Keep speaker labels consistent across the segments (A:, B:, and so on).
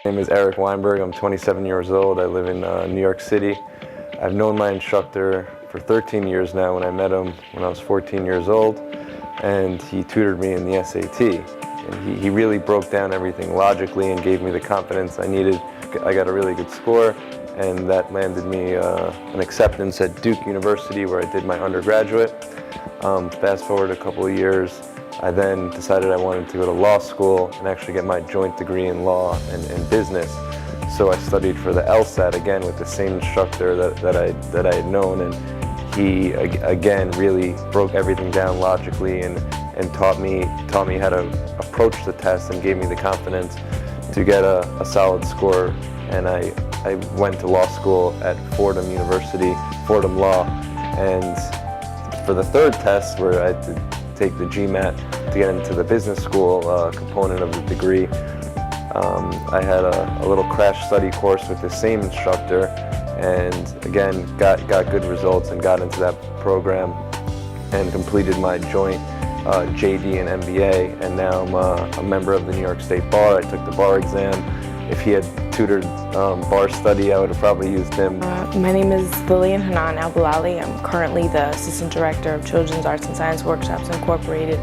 A: My name is Eric Weinberg. I'm 27 years old. I live in New York City. I've known my instructor for 13 years now. When I met him when I was 14 years old, and he tutored me in the SAT. And he really broke down everything logically and gave me the confidence I needed. I got a really good score, and that landed me an acceptance at Duke University, where I did my undergraduate. Fast forward a couple of years, I then decided I wanted to go to law school and actually get my joint degree in law and business. So I studied for the LSAT again with the same instructor that I had known, and he again really broke everything down logically and taught me how to approach the test and gave me the confidence to get a solid score. And I went to law school at Fordham University, Fordham Law, and for the third test, where I had to take the GMAT to get into the business school component of the degree, I had a little crash study course with the same instructor, and again got good results and got into that program and completed my joint JD and MBA, and now I'm a member of the New York State Bar. I took the bar exam. If he had tutored bar study, I would have probably used him.
B: My name is Lillian Hanan Al-Bilali. I'm currently the Assistant Director of Children's Arts and Science Workshops Incorporated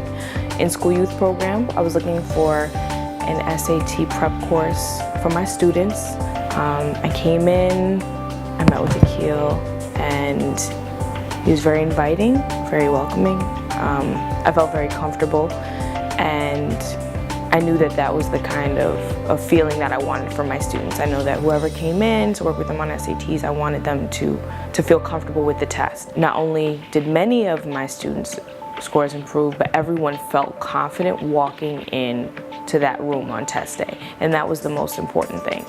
B: in School Youth Program. I was looking for an SAT prep course for my students. I came in, I met with Akil, and he was very inviting, very welcoming. I felt very comfortable, and I knew that was the kind of feeling that I wanted for my students. I know that whoever came in to work with them on SATs, I wanted them to feel comfortable with the test. Not only did many of my students' scores improve, but everyone felt confident walking in to that room on test day, and that was the most important thing.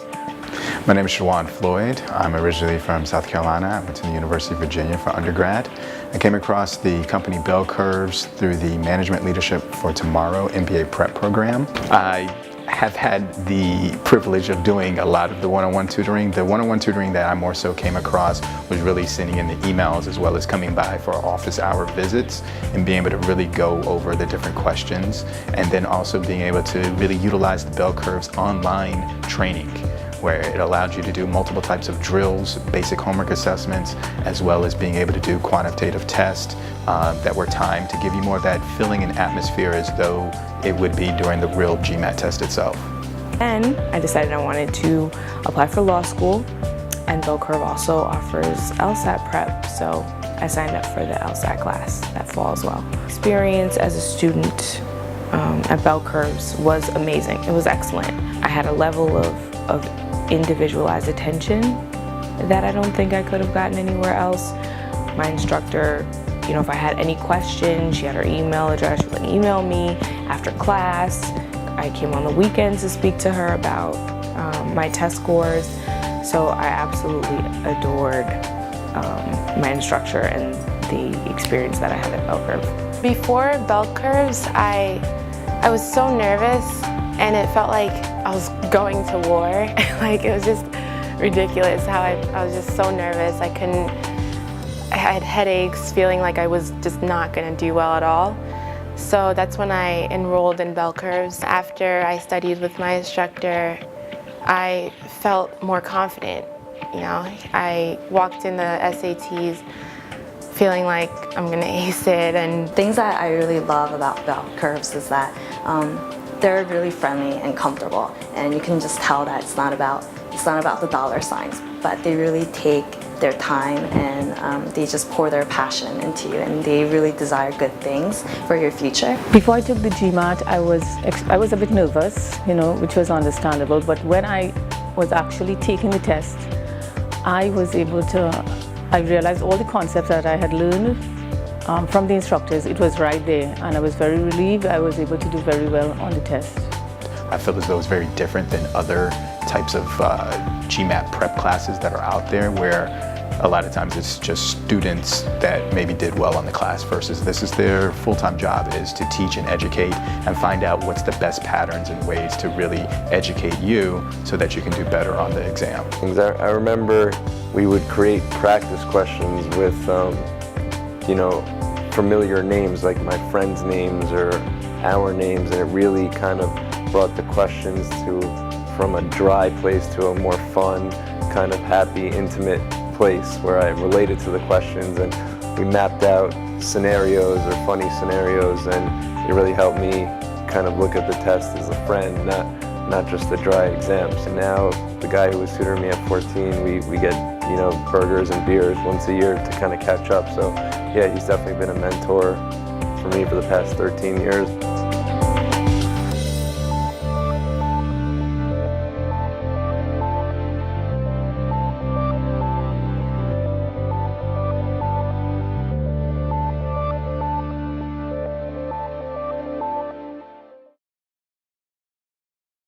C: My name is Shawan Floyd. I'm originally from South Carolina. I went to the University of Virginia for undergrad. I came across the company Bell Curves through the Management Leadership for Tomorrow MBA prep program. I have had the privilege of doing a lot of the one-on-one tutoring. The one-on-one tutoring that I more so came across was really sending in the emails, as well as coming by for office hour visits and being able to really go over the different questions, and then also being able to really utilize the Bell Curves online training, where it allowed you to do multiple types of drills, basic homework assessments, as well as being able to do quantitative tests that were timed to give you more of that feeling and atmosphere as though it would be during the real GMAT test itself.
B: And I decided I wanted to apply for law school, and Bell Curve also offers LSAT prep, so I signed up for the LSAT class that fall as well. Experience as a student at Bell Curves was amazing. It was excellent. I had a level of individualized attention that I don't think I could have gotten anywhere else. My instructor, if I had any questions, she had her email address, she would email me after class. I came on the weekends to speak to her about my test scores. So I absolutely adored my instructor and the experience that I had at Bell Curve.
D: Before Bell Curves, I was so nervous, and it felt like I was going to war. Like, it was just ridiculous how I was just so nervous. I had headaches, feeling like I was just not going to do well at all. So that's when I enrolled in Bell Curves. After I studied with my instructor, I felt more confident. I walked in the SATs feeling like I'm going to ace it. And
E: things that I really love about Bell Curves is that they're really friendly and comfortable, and you can just tell that it's not about the dollar signs, but they really take their time, and they just pour their passion into you, and they really desire good things for your future.
F: Before I took the GMAT, I was a bit nervous, which was understandable, but when I was actually taking the test, I realized all the concepts that I had learned from the instructors. It was right there, and I was very relieved I was able to do very well on the test.
C: I feel as though it's very different than other types of GMAT prep classes that are out there, where a lot of times it's just students that maybe did well on the class, versus this is their full-time job, is to teach and educate and find out what's the best patterns and ways to really educate you so that you can do better on the exam.
A: I remember we would create practice questions with familiar names, like my friends' names or our names, and it really kind of brought the questions to from a dry place to a more fun, kind of happy, intimate place where I related to the questions, and we mapped out scenarios or funny scenarios, and it really helped me kind of look at the test as a friend, not just a dry exam. So now the guy who was tutoring me at 14, we get, you know, burgers and beers once a year to kind of catch up. So yeah, he's definitely been a mentor for me for the past 13 years.